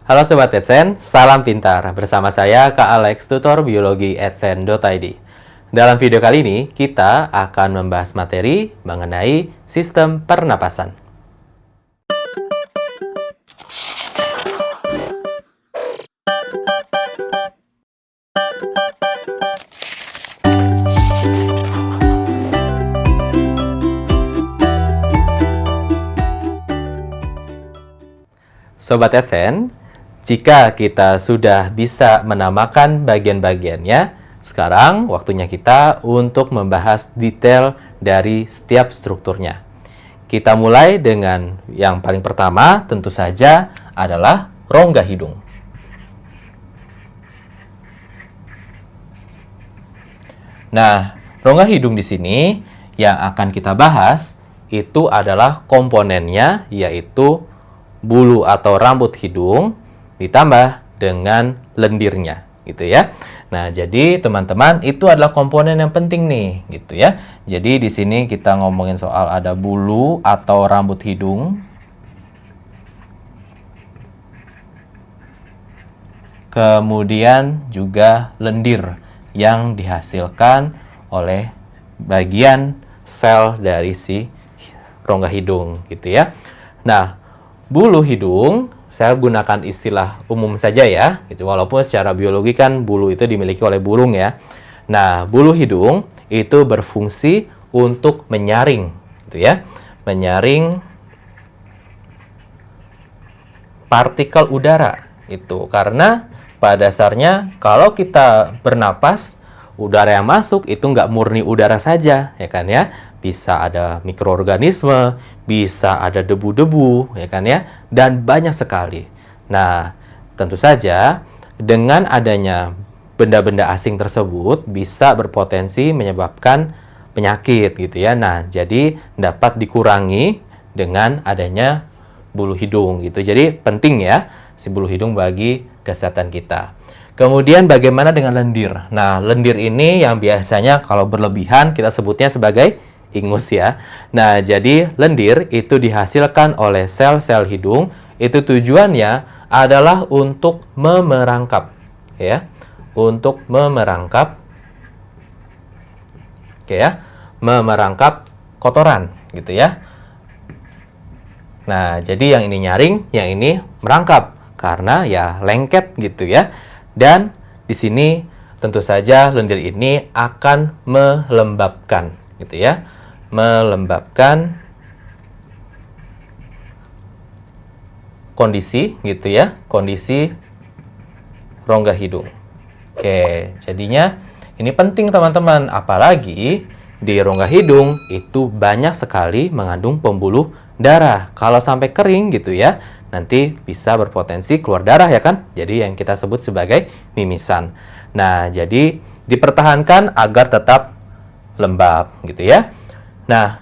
Halo Sobat Edsen, salam pintar. Bersama saya Kak Alex, tutor biologi edsen.id. Dalam video kali ini, kita akan membahas materi mengenai sistem pernapasan. Sobat Edsen, jika kita sudah bisa menamakan bagian-bagiannya, sekarang waktunya kita untuk membahas detail dari setiap strukturnya. Kita mulai dengan yang paling pertama, tentu saja adalah rongga hidung. Nah, rongga hidung di sini yang akan kita bahas itu adalah komponennya, yaitu bulu atau rambut hidung ditambah dengan lendirnya, gitu ya. Nah, jadi teman-teman itu adalah komponen yang penting nih, gitu ya. Jadi di sini kita ngomongin soal ada bulu atau rambut hidung. Kemudian juga lendir yang dihasilkan oleh bagian sel dari si rongga hidung, gitu ya. Nah, bulu hidung, saya gunakan istilah umum saja ya, gitu. Walaupun secara biologi kan bulu itu dimiliki oleh burung ya. Nah, bulu hidung itu berfungsi untuk menyaring, gitu ya, menyaring partikel udara. Itu karena pada dasarnya kalau kita bernapas, udara yang masuk itu nggak murni udara saja, ya kan ya. Bisa ada mikroorganisme, bisa ada debu-debu, ya kan ya, dan banyak sekali. Nah, tentu saja dengan adanya benda-benda asing tersebut bisa berpotensi menyebabkan penyakit, gitu ya. Nah, jadi dapat dikurangi dengan adanya bulu hidung, gitu. Jadi penting ya si bulu hidung bagi kesehatan kita. Kemudian bagaimana dengan lendir? Nah, lendir ini yang biasanya kalau berlebihan kita sebutnya sebagai ingus ya. Nah, jadi lendir itu dihasilkan oleh sel-sel hidung. Itu tujuannya adalah untuk memerangkap, ya, untuk memerangkap, oke ya, memerangkap kotoran, gitu ya. Nah, jadi yang ini nyaring, yang ini merangkap karena ya lengket, gitu ya. Dan di sini tentu saja lendir ini akan melembabkan, gitu ya. Melembabkan kondisi, gitu ya, kondisi rongga hidung. Oke, jadinya ini penting teman-teman, apalagi di rongga hidung itu banyak sekali mengandung pembuluh darah. Kalau sampai kering gitu ya, nanti bisa berpotensi keluar darah ya kan? Jadi yang kita sebut sebagai mimisan. Nah, jadi dipertahankan agar tetap lembab gitu ya. Nah,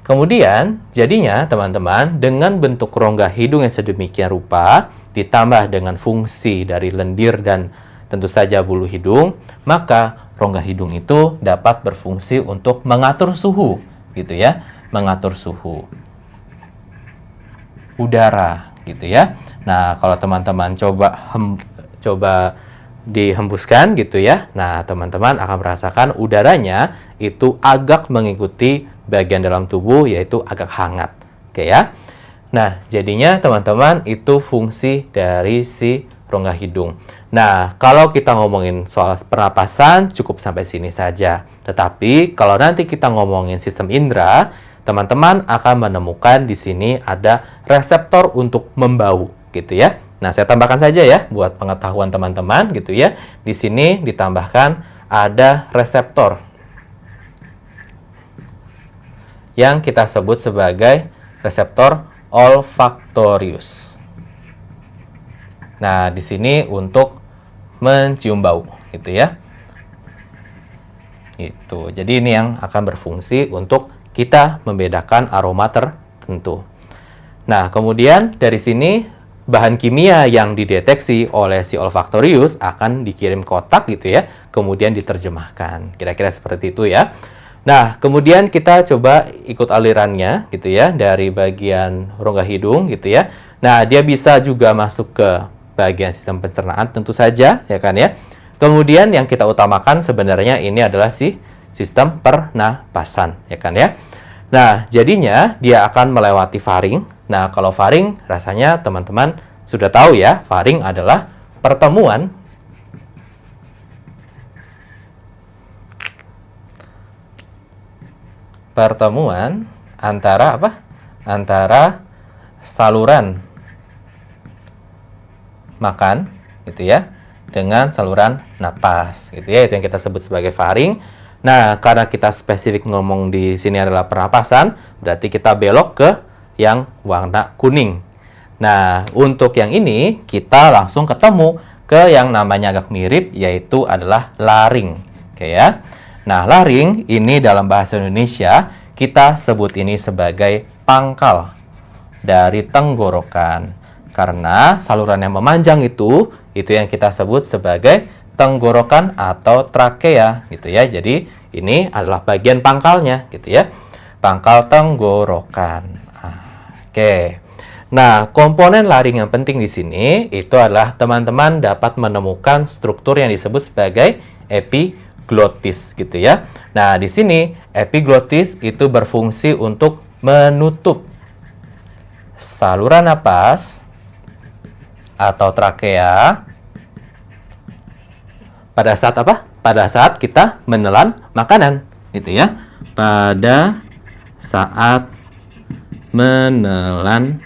kemudian jadinya teman-teman dengan bentuk rongga hidung yang sedemikian rupa ditambah dengan fungsi dari lendir dan tentu saja bulu hidung, maka rongga hidung itu dapat berfungsi untuk mengatur suhu gitu ya, mengatur suhu udara gitu ya. Nah, kalau teman-teman coba dihembuskan gitu ya. Nah, teman-teman akan merasakan udaranya itu agak mengikuti bagian dalam tubuh, yaitu agak hangat. Oke ya. Nah, jadinya teman-teman itu fungsi dari si rongga hidung. Nah, kalau kita ngomongin soal pernapasan cukup sampai sini saja. Tetapi kalau nanti kita ngomongin sistem indera, teman-teman akan menemukan di sini ada reseptor untuk membau gitu ya. Nah, saya tambahkan saja ya buat pengetahuan teman-teman gitu ya. Di sini ditambahkan ada reseptor yang kita sebut sebagai reseptor olfaktorius. Nah, di sini untuk mencium bau gitu ya. Gitu. Jadi ini yang akan berfungsi untuk kita membedakan aroma tertentu. Nah, kemudian dari sini bahan kimia yang dideteksi oleh si olfaktorius akan dikirim kotak gitu ya, kemudian diterjemahkan. Kira-kira seperti itu ya. Nah, kemudian kita coba ikut alirannya gitu ya, dari bagian rongga hidung gitu ya. Nah, dia bisa juga masuk ke bagian sistem pencernaan tentu saja, ya kan ya. Kemudian yang kita utamakan sebenarnya ini adalah sistem pernapasan, ya kan ya. Nah, jadinya dia akan melewati faring. Nah, kalau faring rasanya teman-teman sudah tahu ya, faring adalah pertemuan antara apa? Antara saluran makan gitu ya dengan saluran napas gitu ya, itu yang kita sebut sebagai faring. Nah, karena kita spesifik ngomong di sini adalah pernapasan, berarti kita belok ke yang warna kuning. Nah, untuk yang ini kita langsung ketemu ke yang namanya agak mirip, yaitu adalah laring. Oke ya. Nah, laring ini dalam bahasa Indonesia kita sebut ini sebagai pangkal dari tenggorokan. Karena saluran yang memanjang itu yang kita sebut sebagai tenggorokan atau trakea gitu ya. Jadi ini adalah bagian pangkalnya gitu ya. Pangkal tenggorokan. Oke. Nah, komponen laring yang penting di sini itu adalah teman-teman dapat menemukan struktur yang disebut sebagai epiglotis gitu ya. Nah, di sini epiglotis itu berfungsi untuk menutup saluran napas atau trakea pada saat apa? Pada saat kita menelan makanan gitu ya. Pada saat menelan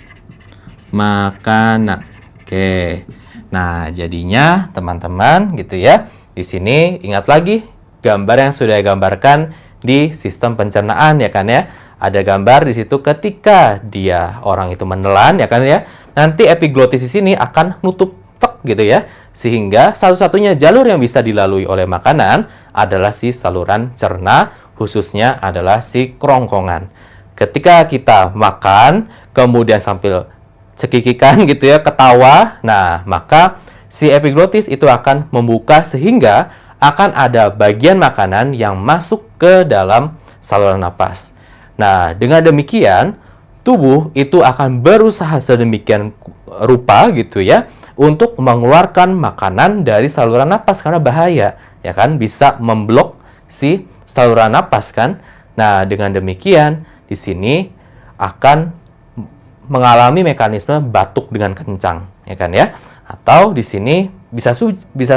makanan. Oke. Nah, jadinya teman-teman gitu ya. Di sini ingat lagi gambar yang sudah digambarkan di sistem pencernaan ya kan ya. Ada gambar di situ ketika orang itu menelan ya kan ya. Nanti epiglotis di sini akan nutup tek gitu ya. Sehingga satu-satunya jalur yang bisa dilalui oleh makanan adalah si saluran cerna, khususnya adalah si kerongkongan. Ketika kita makan, kemudian sambil cekikikan gitu ya, ketawa, nah maka si epiglotis itu akan membuka sehingga akan ada bagian makanan yang masuk ke dalam saluran napas. Nah, dengan demikian, tubuh itu akan berusaha sedemikian rupa gitu ya, untuk mengeluarkan makanan dari saluran napas karena bahaya, ya kan, bisa memblok si saluran napas kan. Nah, dengan demikian di sini akan mengalami mekanisme batuk dengan kencang, ya kan ya. Atau di sini bisa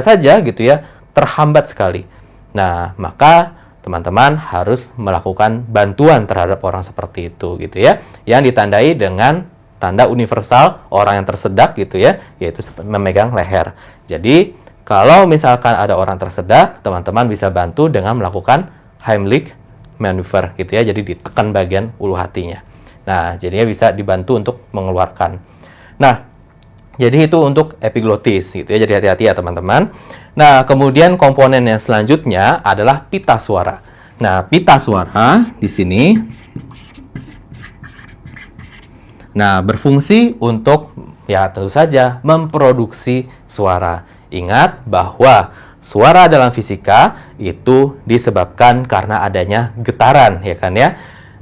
saja gitu ya, terhambat sekali. Nah, maka teman-teman harus melakukan bantuan terhadap orang seperti itu gitu ya, yang ditandai dengan tanda universal orang yang tersedak gitu ya, yaitu memegang leher. Jadi, kalau misalkan ada orang tersedak, teman-teman bisa bantu dengan melakukan Heimlich maneuver gitu ya, jadi ditekan bagian ulu hatinya. Nah, jadinya bisa dibantu untuk mengeluarkan. Nah, jadi itu untuk epiglotis gitu ya, jadi hati-hati ya teman-teman. Nah, kemudian komponen yang selanjutnya adalah pita suara. Nah, pita suara di sini berfungsi untuk ya tentu saja memproduksi suara. Ingat bahwa suara dalam fisika itu disebabkan karena adanya getaran, ya kan ya.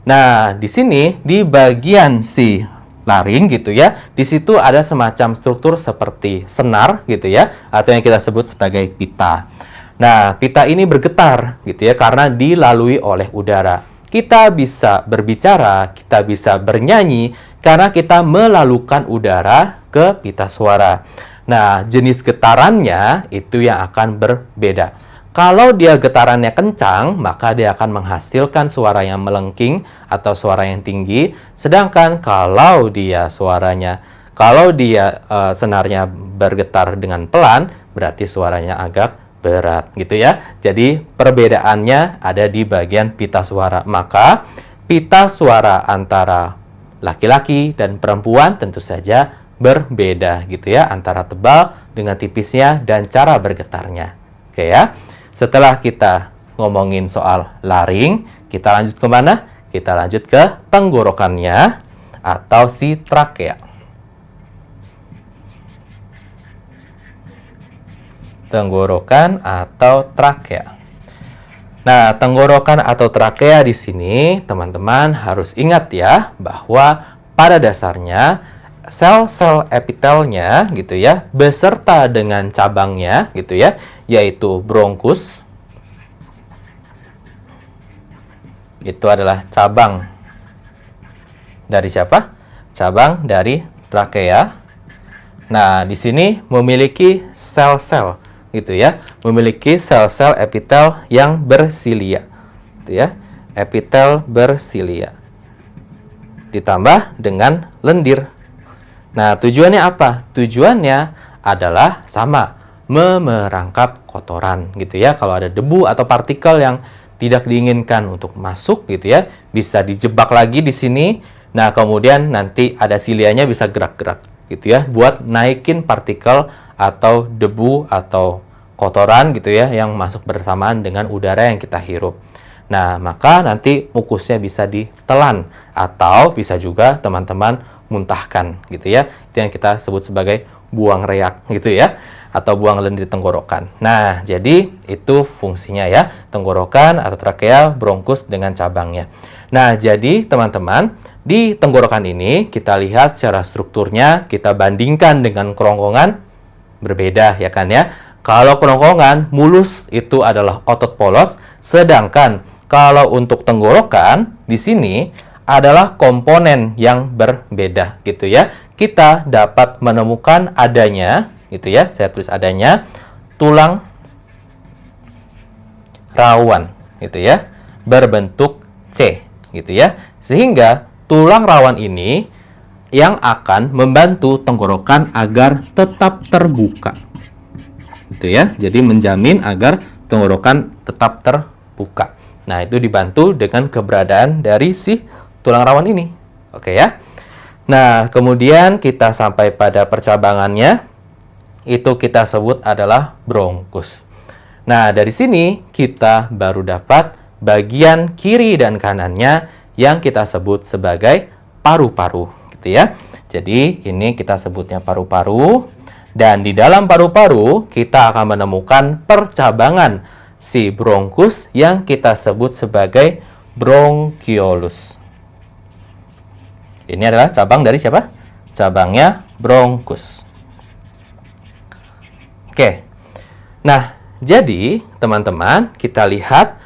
Nah, di sini di bagian si laring gitu ya, di situ ada semacam struktur seperti senar gitu ya, atau yang kita sebut sebagai pita. Nah, pita ini bergetar gitu ya karena dilalui oleh udara. Kita bisa berbicara, kita bisa bernyanyi karena kita melalukan udara ke pita suara. Nah, jenis getarannya itu yang akan berbeda. Kalau dia getarannya kencang, maka dia akan menghasilkan suara yang melengking atau suara yang tinggi. Sedangkan kalau dia senarnya bergetar dengan pelan, berarti suaranya agak berat gitu ya. Jadi perbedaannya ada di bagian pita suara. Maka pita suara antara laki-laki dan perempuan tentu saja berbeda gitu ya, antara tebal dengan tipisnya dan cara bergetarnya. Oke ya. Setelah kita ngomongin soal laring, kita lanjut ke mana? Kita lanjut ke tenggorokannya atau si trakea. Tenggorokan atau trakea. Nah, tenggorokan atau trakea di sini teman-teman harus ingat ya bahwa pada dasarnya sel-sel epitelnya gitu ya, beserta dengan cabangnya gitu ya, yaitu bronkus. Itu adalah cabang dari siapa? Cabang dari trakea. Nah, di sini memiliki sel-sel gitu ya, memiliki sel-sel epitel yang bersilia. Gitu ya. Epitel bersilia. Ditambah dengan lendir. Nah, tujuannya apa? Tujuannya adalah sama, memerangkap kotoran gitu ya. Kalau ada debu atau partikel yang tidak diinginkan untuk masuk gitu ya, bisa dijebak lagi di sini. Nah, kemudian nanti ada silianya bisa gerak-gerak gitu ya, buat naikin partikel atau debu atau kotoran gitu ya, yang masuk bersamaan dengan udara yang kita hirup. Nah, maka nanti mukusnya bisa ditelan atau bisa juga teman-teman muntahkan gitu ya. Itu yang kita sebut sebagai buang reak gitu ya, atau buang lendir tenggorokan. Nah, jadi itu fungsinya ya, tenggorokan atau trakea, bronkus dengan cabangnya. Nah, jadi teman-teman, di tenggorokan ini kita lihat secara strukturnya, kita bandingkan dengan kerongkongan, berbeda ya kan ya. Kalau kerongkongan mulus itu adalah otot polos, sedangkan kalau untuk tenggorokan di sini adalah komponen yang berbeda gitu ya. Kita dapat menemukan adanya gitu ya. Saya tulis adanya tulang rawan gitu ya, berbentuk C gitu ya. Sehingga tulang rawan ini yang akan membantu tenggorokan agar tetap terbuka. Gitu ya. Jadi menjamin agar tenggorokan tetap terbuka. Nah, itu dibantu dengan keberadaan dari si tulang rawan ini. Oke ya. Nah, kemudian kita sampai pada percabangannya. Itu kita sebut adalah bronkus. Nah, dari sini kita baru dapat bagian kiri dan kanannya yang kita sebut sebagai paru-paru, gitu ya. Jadi, ini kita sebutnya paru-paru. Dan di dalam paru-paru, kita akan menemukan percabangan si bronkus yang kita sebut sebagai bronkiolus. Ini adalah cabang dari siapa? Cabangnya bronkus. Oke. Nah, jadi teman-teman, kita lihat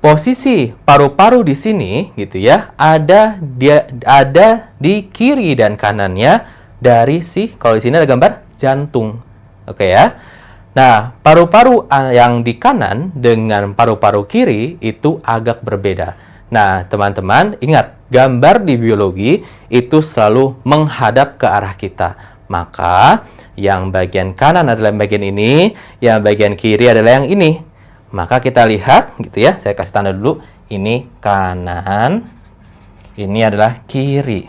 posisi paru-paru di sini gitu ya, ada di kiri dan kanannya dari si, kalau di sini ada gambar jantung. Oke ya. Nah, paru-paru yang di kanan dengan paru-paru kiri itu agak berbeda. Nah, teman-teman, ingat, gambar di biologi itu selalu menghadap ke arah kita. Maka, yang bagian kanan adalah bagian ini, yang bagian kiri adalah yang ini. Maka kita lihat, gitu ya, saya kasih tanda dulu, ini kanan, ini adalah kiri.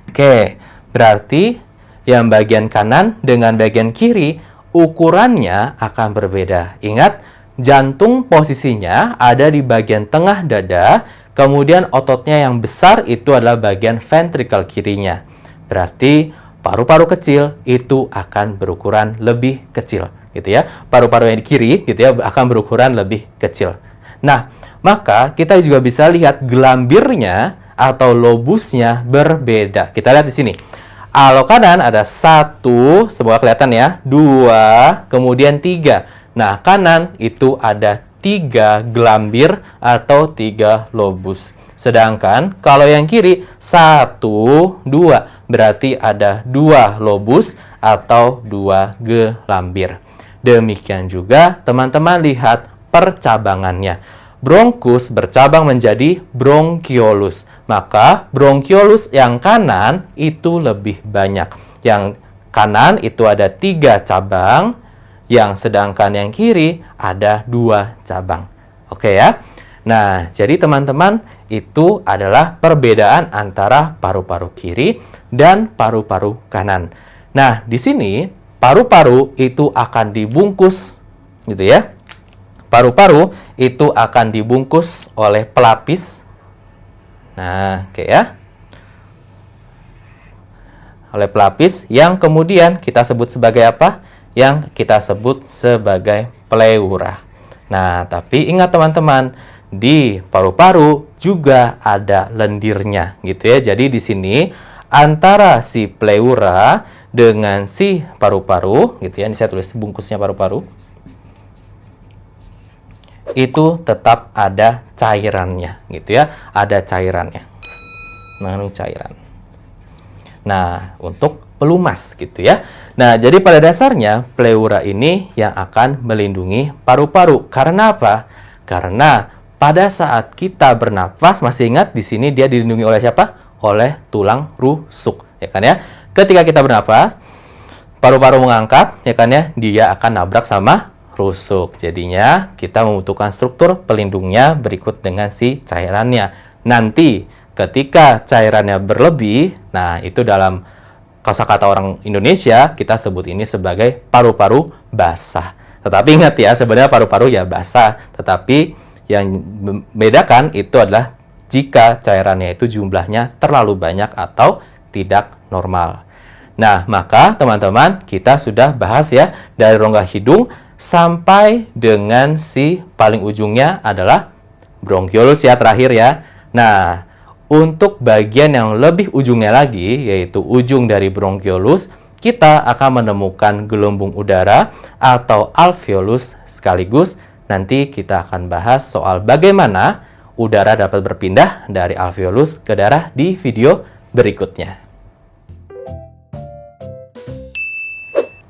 Oke, berarti yang bagian kanan dengan bagian kiri, ukurannya akan berbeda. Ingat, jantung posisinya ada di bagian tengah dada, kemudian ototnya yang besar itu adalah bagian ventrikel kirinya. Berarti paru-paru kecil itu akan berukuran lebih kecil, gitu ya. Paru-paru yang di kiri gitu ya akan berukuran lebih kecil. Nah, maka kita juga bisa lihat gelambirnya atau lobusnya berbeda. Kita lihat di sini. Kalau kanan ada 1, semoga kelihatan ya, 2, kemudian 3. Nah, kanan itu ada 3 gelambir atau 3 lobus. Sedangkan kalau yang kiri 1, 2, berarti ada 2 lobus atau 2 gelambir. Demikian juga teman-teman lihat percabangannya. Bronkus bercabang menjadi bronkiolus. Maka bronkiolus yang kanan itu lebih banyak. Yang kanan itu ada 3 cabang, yang sedangkan yang kiri ada 2 cabang. Oke ya. Nah, jadi teman-teman, itu adalah perbedaan antara paru-paru kiri dan paru-paru kanan. Nah, di sini paru-paru itu akan dibungkus gitu ya. Paru-paru itu akan dibungkus oleh pelapis. Nah, oke ya. Oleh pelapis yang kemudian kita sebut sebagai apa? Yang kita sebut sebagai pleura. Nah, tapi ingat teman-teman, di paru-paru juga ada lendirnya gitu ya. Jadi di sini antara si pleura dengan si paru-paru, gitu ya. Ini saya tulis bungkusnya paru-paru. Itu tetap ada cairannya, gitu ya. Ada cairannya. Mengandung cairan. Nah, untuk pelumas, gitu ya. Nah, jadi pada dasarnya pleura ini yang akan melindungi paru-paru. Karena apa? Karena pada saat kita bernapas, masih ingat di sini dia dilindungi oleh siapa? Oleh tulang rusuk, ya kan ya. Ketika kita bernapas, paru-paru mengangkat, ya kan ya, dia akan nabrak sama rusuk. Jadinya kita membutuhkan struktur pelindungnya berikut dengan si cairannya. Nanti ketika cairannya berlebih, nah itu dalam kosakata orang Indonesia kita sebut ini sebagai paru-paru basah. Tetapi ingat ya, sebenarnya paru-paru ya basah, tetapi yang membedakan itu adalah jika cairannya itu jumlahnya terlalu banyak atau tidak normal. Nah, maka teman-teman kita sudah bahas ya dari rongga hidung sampai dengan si paling ujungnya adalah bronkiolus ya terakhir ya. Nah, untuk bagian yang lebih ujungnya lagi yaitu ujung dari bronkiolus, kita akan menemukan gelembung udara atau alveolus sekaligus nanti kita akan bahas soal bagaimana udara dapat berpindah dari alveolus ke darah di video berikutnya.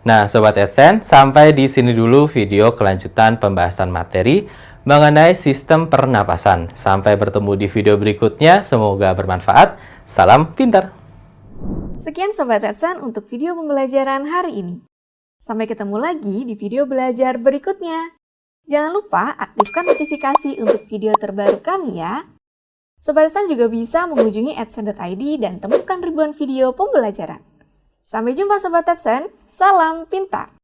Nah, Sobat Adsense, sampai di sini dulu video kelanjutan pembahasan materi mengenai sistem pernapasan. Sampai bertemu di video berikutnya, semoga bermanfaat. Salam pintar! Sekian Sobat Adsense untuk video pembelajaran hari ini. Sampai ketemu lagi di video belajar berikutnya. Jangan lupa aktifkan notifikasi untuk video terbaru kami ya. Sobat Adsense juga bisa mengunjungi adsense.id dan temukan ribuan video pembelajaran. Sampai jumpa Sobat Adsense, salam pintar!